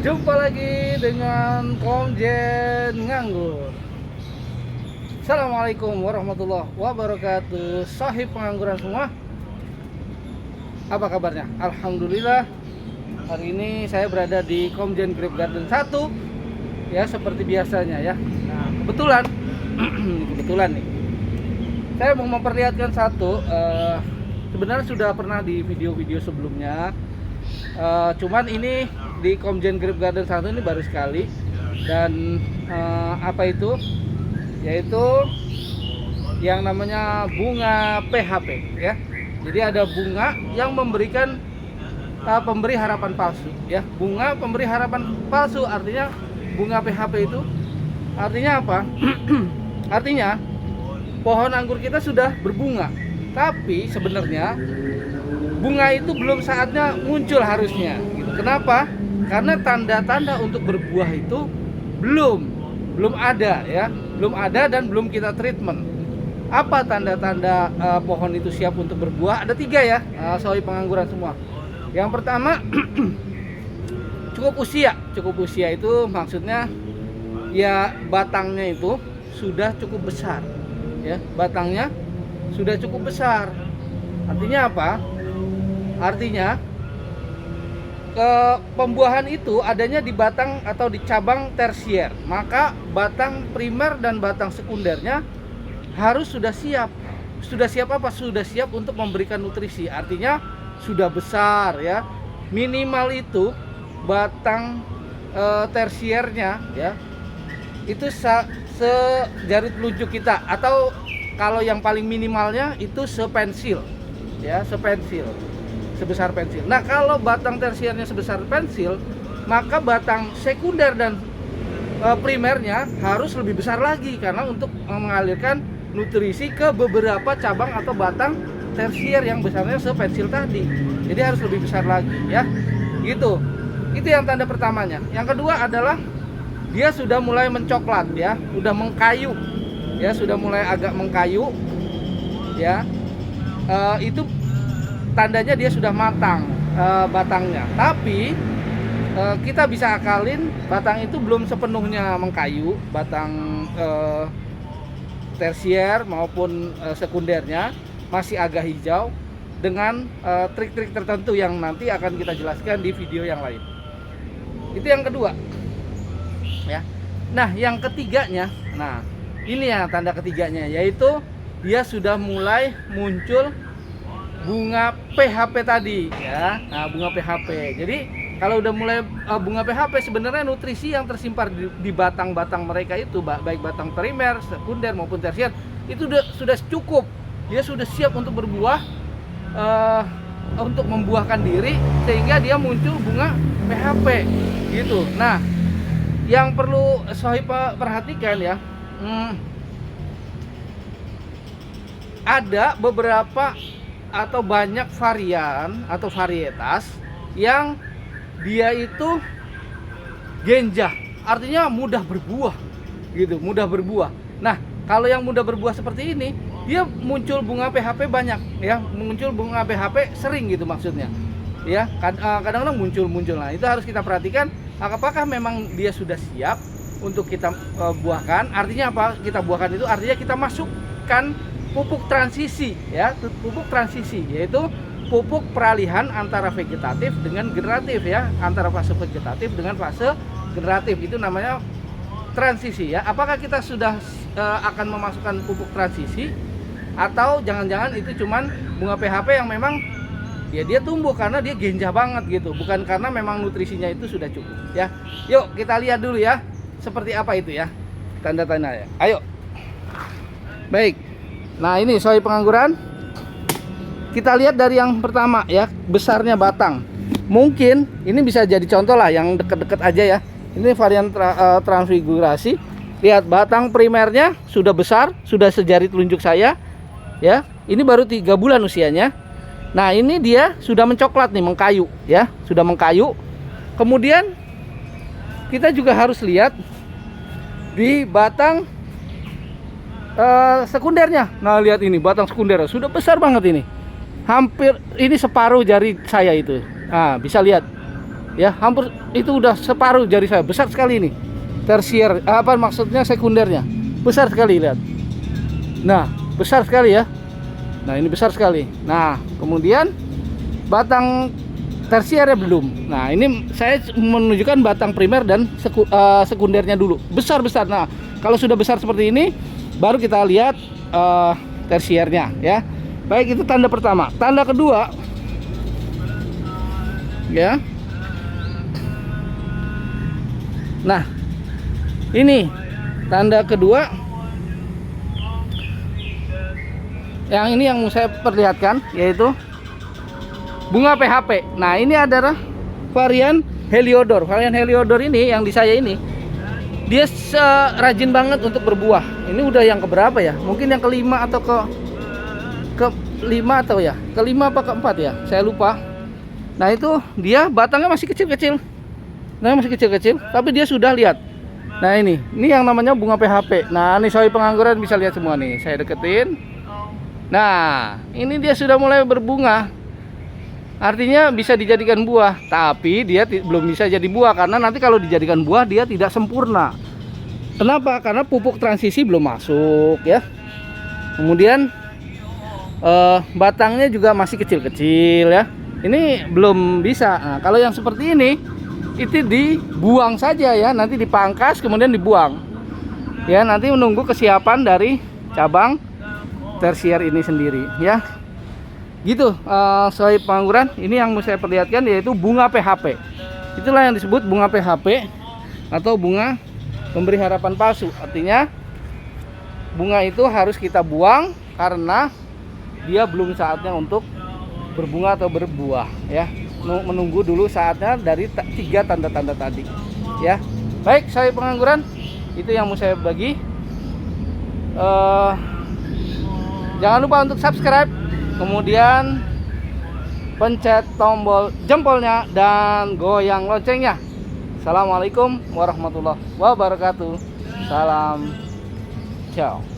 Jumpa lagi dengan Komjen Nganggur. Assalamualaikum warahmatullahi wabarakatuh. Sahib pengangguran semua, apa kabarnya? Alhamdulillah, hari ini saya berada di Komjen Grip Garden 1, ya, seperti biasanya ya. Nah, kebetulan nih, saya mau memperlihatkan satu, sebenarnya sudah pernah di video-video sebelumnya, cuman ini di Komjen Grip Garden 1 ini baru sekali. Dan apa itu? Yaitu yang namanya bunga PHP ya. Jadi ada bunga yang memberikan pemberi harapan palsu ya. Bunga pemberi harapan palsu artinya bunga PHP itu artinya apa? Artinya pohon anggur kita sudah berbunga, tapi sebenarnya bunga itu belum saatnya muncul harusnya gitu. Kenapa? Karena tanda-tanda untuk berbuah itu belum ada ya, belum ada dan belum kita treatment. Apa tanda-tanda pohon itu siap untuk berbuah? Ada 3 ya, soal pengangguran semua. Yang pertama cukup usia itu maksudnya ya batangnya itu sudah cukup besar ya, batangnya sudah cukup besar. Artinya apa? Artinya pembuahan itu adanya di batang atau di cabang tersier, maka batang primer dan batang sekundernya harus sudah siap. Sudah siap apa? Sudah siap untuk memberikan nutrisi. Artinya sudah besar ya. Minimal itu batang tersiernya ya, itu sejari telunjuk kita, atau kalau yang paling minimalnya itu sepensil ya, sebesar pensil. Nah, kalau batang tersiernya sebesar pensil, maka batang sekunder dan primernya harus lebih besar lagi karena untuk mengalirkan nutrisi ke beberapa cabang atau batang tersier yang besarnya sepensil tadi. Jadi harus lebih besar lagi ya. Gitu. Itu yang tanda pertamanya. Yang kedua adalah dia sudah mulai mencoklat ya, sudah mengkayu. Ya, sudah mulai agak mengkayu. Ya. Itu tandanya dia sudah matang batangnya. Tapi kita bisa akalin batang itu belum sepenuhnya mengkayu, batang tersier maupun sekundernya masih agak hijau dengan trik-trik tertentu yang nanti akan kita jelaskan di video yang lain. Itu yang kedua ya. Nah, yang ketiganya, nah ini ya tanda ketiganya, yaitu dia sudah mulai muncul bunga PHP tadi ya. Nah, bunga PHP. Jadi kalau udah mulai bunga PHP, sebenarnya nutrisi yang tersimpan di batang-batang mereka itu, baik batang primer, sekunder maupun tersier, itu sudah cukup. Dia sudah siap untuk berbuah, untuk membuahkan diri, sehingga dia muncul bunga PHP gitu. Nah, yang perlu Sohib perhatikan ya, ada beberapa atau banyak varian atau varietas yang dia itu genjah, artinya mudah berbuah gitu, mudah berbuah. Nah, kalau yang mudah berbuah seperti ini, dia muncul bunga PHP banyak ya, muncul bunga PHP sering gitu maksudnya ya. Kadang-kadang muncul. Nah, itu harus kita perhatikan apakah memang dia sudah siap untuk kita buahkan. Artinya apa? Kita buahkan itu artinya kita masukkan pupuk transisi ya, pupuk transisi yaitu pupuk peralihan antara vegetatif dengan generatif ya, antara fase vegetatif dengan fase generatif, itu namanya transisi ya. Apakah kita sudah akan memasukkan pupuk transisi, atau jangan-jangan itu cuman bunga PHP yang memang ya dia tumbuh karena dia genjah banget gitu, bukan karena memang nutrisinya itu sudah cukup ya. Yuk kita lihat dulu ya seperti apa itu ya tanda-tanda ya. Ayo. Baik. Nah, ini soal pengangguran. Kita lihat dari yang pertama ya, besarnya batang. Mungkin ini bisa jadi contoh lah yang deket-deket aja ya. Ini varian transfigurasi. Lihat batang primernya sudah besar, sudah sejari telunjuk saya ya. Ini baru 3 bulan usianya. Nah, ini dia sudah mencoklat nih, mengkayu ya, sudah mengkayu. Kemudian kita juga harus lihat di batang sekundernya. Nah, lihat ini batang sekunder sudah besar banget ini. Hampir ini separuh jari saya itu. Nah, bisa lihat. Ya, hampir itu udah separuh jari saya, besar sekali ini. Tersier, apa maksudnya sekundernya, besar sekali, lihat. Nah, besar sekali ya. Nah, ini besar sekali. Nah, kemudian batang tersiernya belum. Nah, ini saya menunjukkan batang primer dan sekundernya dulu. Besar-besar. Nah, kalau sudah besar seperti ini, baru kita lihat tersiernya ya. Baik, itu tanda pertama. Tanda kedua, ya. Nah, ini tanda kedua. Yang ini yang mau saya perlihatkan, yaitu bunga PHP. Nah, ini adalah varian Heliodor. Varian Heliodor ini yang di saya ini, dia rajin banget untuk berbuah. Ini udah yang keberapa ya? Mungkin yang kelima atau kelima atau ya? Kelima apa keempat ya? Saya lupa. Nah, itu dia batangnya masih kecil-kecil. Nah, masih kecil-kecil, tapi dia sudah lihat. Nah, ini yang namanya bunga PHP. Nah, ini soi pengangguran bisa lihat semua nih. Saya deketin. Nah, ini dia sudah mulai berbunga. Artinya bisa dijadikan buah, tapi dia belum bisa jadi buah karena nanti kalau dijadikan buah dia tidak sempurna. Kenapa? Karena pupuk transisi belum masuk ya. Kemudian batangnya juga masih kecil-kecil ya. Ini belum bisa. Nah, kalau yang seperti ini itu dibuang saja ya, nanti dipangkas kemudian dibuang ya, nanti menunggu kesiapan dari cabang tersier ini sendiri ya. Gitu soi pengangguran. Ini yang mau saya perlihatkan yaitu bunga PHP. Itulah yang disebut bunga PHP atau bunga pemberi harapan palsu. Artinya bunga itu harus kita buang karena dia belum saatnya untuk berbunga atau berbuah ya. Menunggu dulu saatnya dari 3 tanda-tanda tadi ya. Baik, saya pengangguran itu yang mau saya bagi. Jangan lupa untuk subscribe, kemudian pencet tombol jempolnya dan goyang loncengnya. Assalamualaikum warahmatullahi wabarakatuh. Salam, ciao.